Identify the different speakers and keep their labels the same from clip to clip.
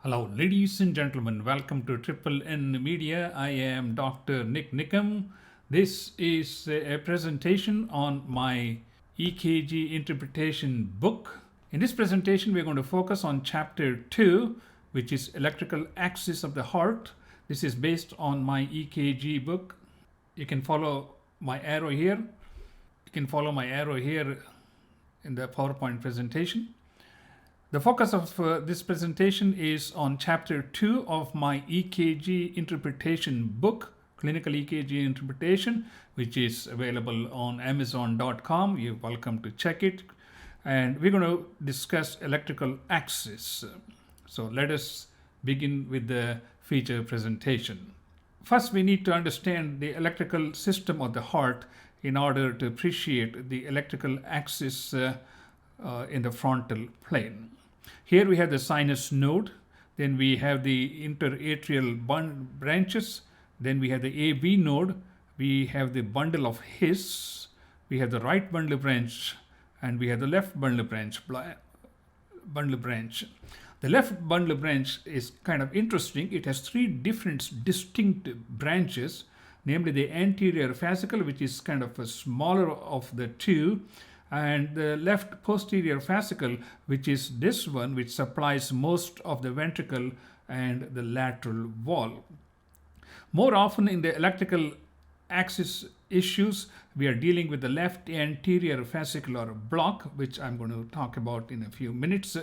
Speaker 1: Hello, ladies and gentlemen. Welcome to Triple N Media. I am Dr. Nik Nikam. This is a presentation on my EKG interpretation book. In this presentation, we're going to focus on Chapter 2, which is Electrical Axis of the Heart. This is based on my EKG book. You can follow my arrow here. You can follow my arrow here in the PowerPoint presentation. The focus of this presentation is on Chapter 2 of my EKG interpretation book, Clinical EKG Interpretation, which is available on Amazon.com. You're welcome to check it. And we're going to discuss electrical axis. So let us begin with the feature presentation. First, we need to understand the electrical system of the heart in order to appreciate the electrical axis in the frontal plane. Here we have the sinus node, then we have the interatrial branches, then we have the AV node, we have the bundle of His, we have the right bundle branch, and we have the left bundle branch. The left bundle branch is kind of interesting. It has three different distinct branches, namely the anterior fascicle, which is kind of a smaller of the two, and the left posterior fascicle, which is this one, which supplies most of the ventricle and the lateral wall. More often in the electrical axis issues, we are dealing with the left anterior fascicular block, which I'm going to talk about in a few minutes.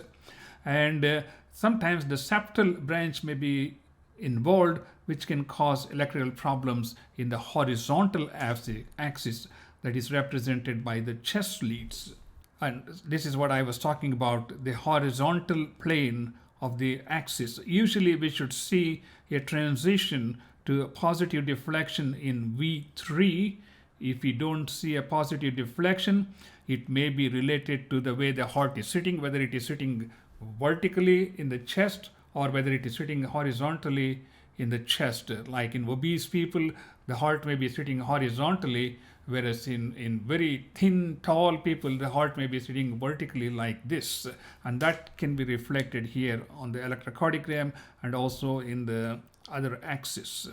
Speaker 1: And sometimes the septal branch may be involved, which can cause electrical problems in the horizontal axis that is represented by the chest leads. And this is what I was talking about, the horizontal plane of the axis. Usually we should see a transition to a positive deflection in V3. If we don't see a positive deflection, it may be related to the way the heart is sitting, whether it is sitting vertically in the chest or whether it is sitting horizontally in the chest. Like in obese people, the heart may be sitting horizontally, whereas in very thin, tall people, the heart may be sitting vertically like this. And that can be reflected here on the electrocardiogram and also in the other axis.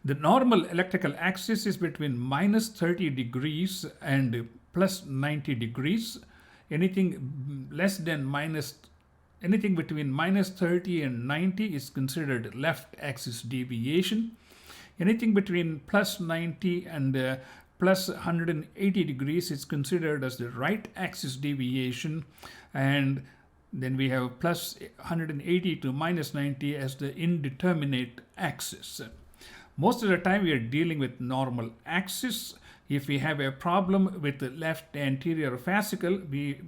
Speaker 1: The normal electrical axis is between minus 30 degrees and plus 90 degrees. Anything between minus 30 and 90 is considered left axis deviation. Anything between plus 90 and plus 180 degrees is considered as the right axis deviation, and then we have plus 180 to minus 90 as the indeterminate axis. Most of the time we are dealing with normal axis. If we have a problem with the left anterior fascicle, we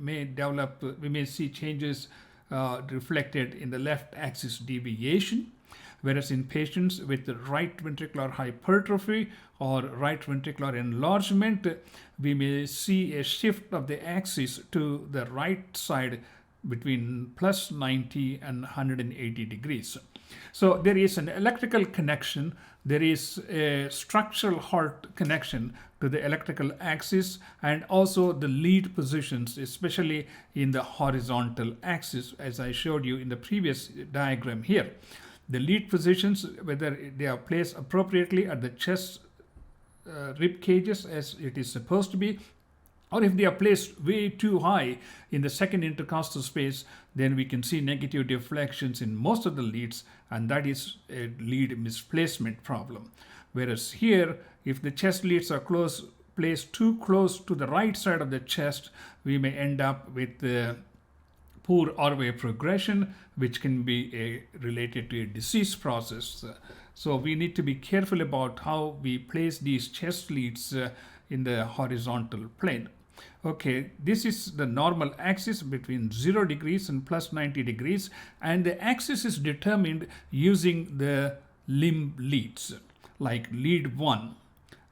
Speaker 1: may see changes reflected in the left axis deviation. Whereas in patients with right ventricular hypertrophy or right ventricular enlargement, we may see a shift of the axis to the right side between plus 90 and 180 degrees. So there is an electrical connection, there is a structural heart connection to the electrical axis, and also the lead positions, especially in the horizontal axis, as I showed you in the previous diagram here. The lead positions, whether they are placed appropriately at the chest rib cages as it is supposed to be, or if they are placed way too high in the second intercostal space, then we can see negative deflections in most of the leads, and that is a lead misplacement problem. Whereas here, if the chest leads are placed too close to the right side of the chest, we may end up with poor airway progression, which can be related to a disease process. So we need to be careful about how we place these chest leads in the horizontal plane. Okay, this is the normal axis between 0 degrees and plus 90 degrees, and the axis is determined using the limb leads, like lead 1,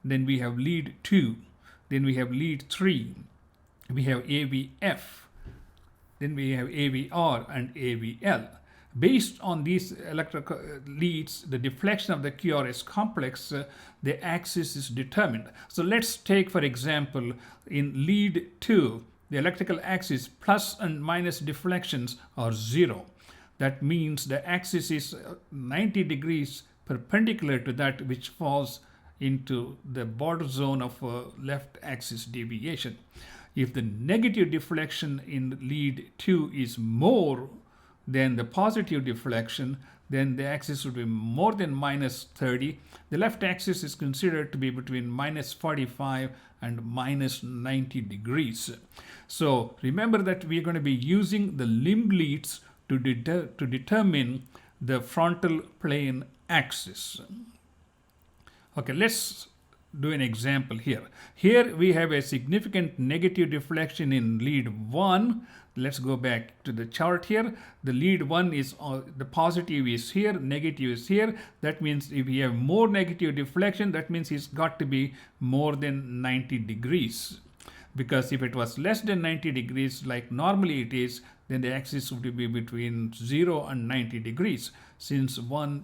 Speaker 1: then we have lead 2, then we have lead 3, we have AVF, then we have AVR and AVL. Based on these electrical leads, the deflection of the QRS complex, the axis is determined. So let's take, for example, in lead 2, the electrical axis plus and minus deflections are 0. That means the axis is 90 degrees perpendicular to that, which falls into the border zone of left axis deviation. If the negative deflection in lead 2 is more than the positive deflection, then the axis would be more than minus 30. The left axis is considered to be between minus 45 and minus 90 degrees. So remember that we are going to be using the limb leads to determine the frontal plane axis. Okay, let's do an example here. Here we have a significant negative deflection in lead 1. Let's go back to the chart here. The lead 1 is, the positive is here, negative is here. That means if we have more negative deflection, that means it's got to be more than 90 degrees. Because if it was less than 90 degrees, like normally it is, then the axis would be between 0 and 90 degrees. Since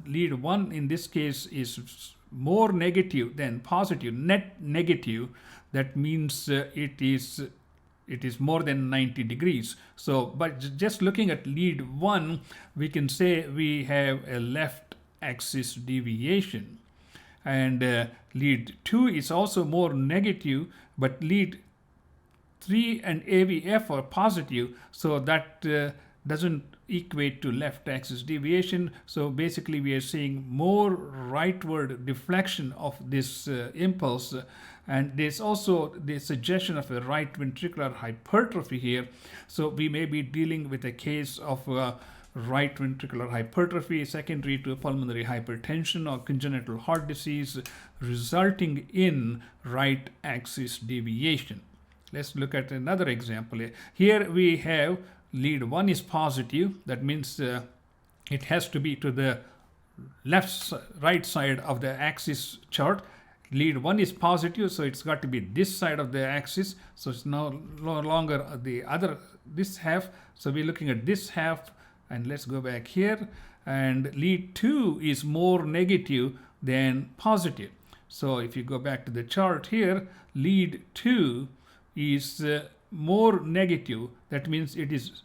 Speaker 1: lead 1 in this case is more negative than positive, net negative, that means it is more than 90 degrees. So, but just looking at lead 1, we can say we have a left axis deviation. And lead 2 is also more negative, but lead 3 and AVF are positive, so that doesn't equate to left axis deviation. So basically we are seeing more rightward deflection of this impulse, and there's also the suggestion of a right ventricular hypertrophy here. So we may be dealing with a case of right ventricular hypertrophy secondary to pulmonary hypertension or congenital heart disease resulting in right axis deviation. Let's look at another example. Here we have lead 1 is positive. That means it has to be to the right side of the axis chart. Lead 1 is positive, so it's got to be this side of the axis. So it's no longer this half. So we're looking at this half, and let's go back here. And lead 2 is more negative than positive. So if you go back to the chart here, lead 2 is more negative. That means it is,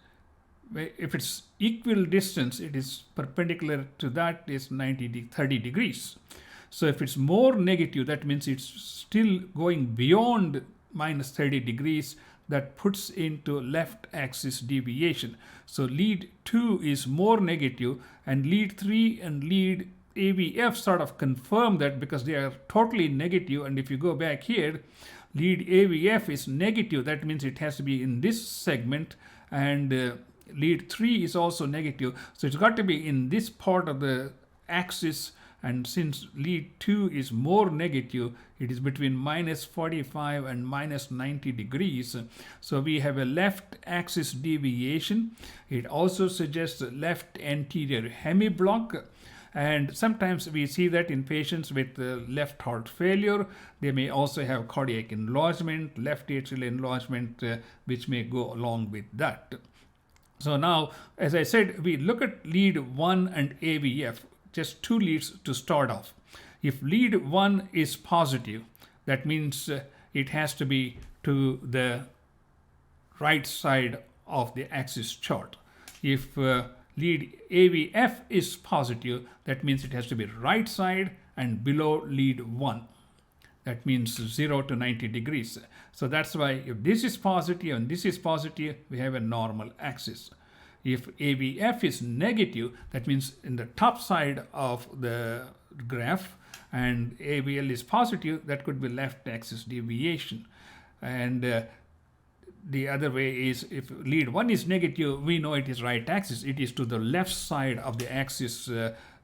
Speaker 1: if it's equal distance, it is perpendicular to that is 30 degrees. So if it's more negative, that means it's still going beyond minus 30 degrees. That puts into left axis deviation. So lead 2 is more negative, and lead 3 and lead AVF sort of confirm that because they are totally negative. And if you go back here, lead AVF is negative. That means it has to be in this segment, and lead 3 is also negative. So it's got to be in this part of the axis, and since lead 2 is more negative, it is between minus 45 and minus 90 degrees. So we have a left axis deviation. It also suggests a left anterior hemiblock. And sometimes we see that in patients with left heart failure. They may also have cardiac enlargement, left atrial enlargement, which may go along with that. So now, as I said, we look at lead 1 and AVF, just two leads to start off. If lead 1 is positive, that means it has to be to the right side of the axis chart. If lead AVF is positive, that means it has to be right side and below lead 1. That means 0 to 90 degrees. So that's why if this is positive and this is positive, we have a normal axis. If AVF is negative, that means in the top side of the graph, and AVL is positive, that could be left axis deviation. And the other way is if lead 1 is negative, we know it is right axis. It is to the left side of the axis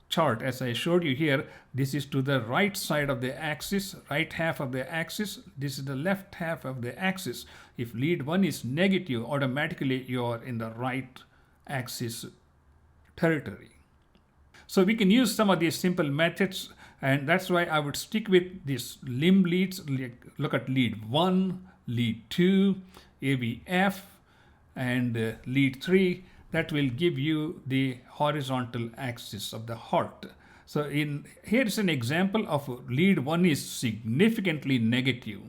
Speaker 1: chart. As I showed you here, this is to the right side of the axis, right half of the axis. This is the left half of the axis. If lead 1 is negative, automatically you are in the right axis territory. So we can use some of these simple methods, and that's why I would stick with these limb leads. Look at lead 1, lead 2, AVF, and lead 3. That will give you the horizontal axis of the heart. So here is an example of lead 1 is significantly negative,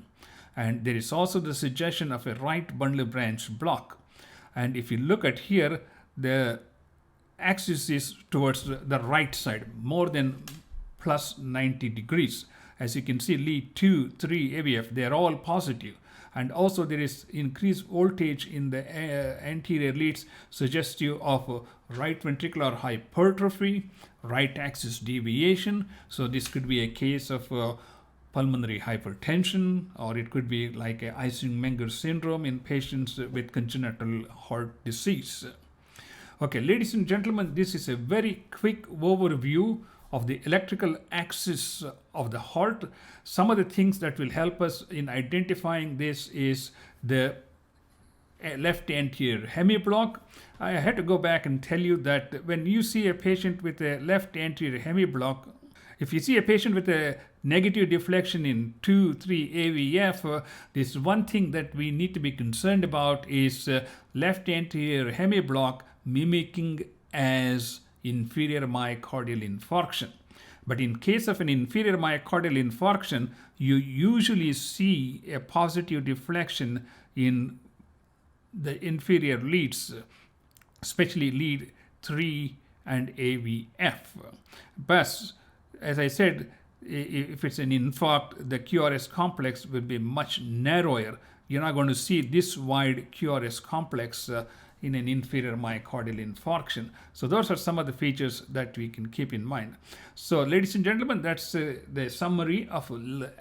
Speaker 1: and there is also the suggestion of a right bundle branch block. And if you look at here, the axis is towards the right side, more than plus 90 degrees. As you can see, lead 2, 3, AVF, they are all positive. And also there is increased voltage in the anterior leads, suggestive of right ventricular hypertrophy, right axis deviation. So this could be a case of pulmonary hypertension, or it could be like a Ischemia syndrome in patients with congenital heart disease. Okay, ladies and gentlemen, this is a very quick overview of the electrical axis of the heart. Some of the things that will help us in identifying this is the left anterior hemiblock. I had to go back and tell you that when you see a patient with a left anterior hemiblock, if you see a patient with a negative deflection in 2, 3 AVF, this one thing that we need to be concerned about is left anterior hemiblock mimicking as inferior myocardial infarction. But in case of an inferior myocardial infarction, you usually see a positive deflection in the inferior leads, especially lead 3 and AVF. But as I said, if it's an infarct, the QRS complex will be much narrower. You're not going to see this wide QRS complex in an inferior myocardial infarction. So those are some of the features that we can keep in mind. So ladies and gentlemen, that's the summary of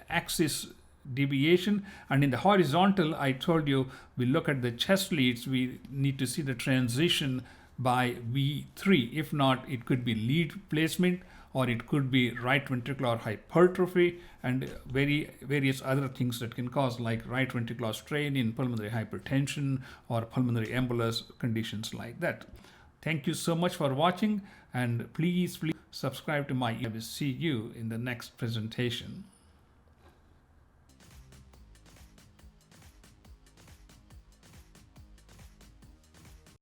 Speaker 1: axis deviation. And in the horizontal, I told you, we look at the chest leads, we need to see the transition by V3. If not, it could be lead placement, or it could be right ventricular hypertrophy and various other things that can cause, like right ventricular strain in pulmonary hypertension or pulmonary embolus, conditions like that. Thank you so much for watching, and please subscribe to my. I will see you in the next presentation.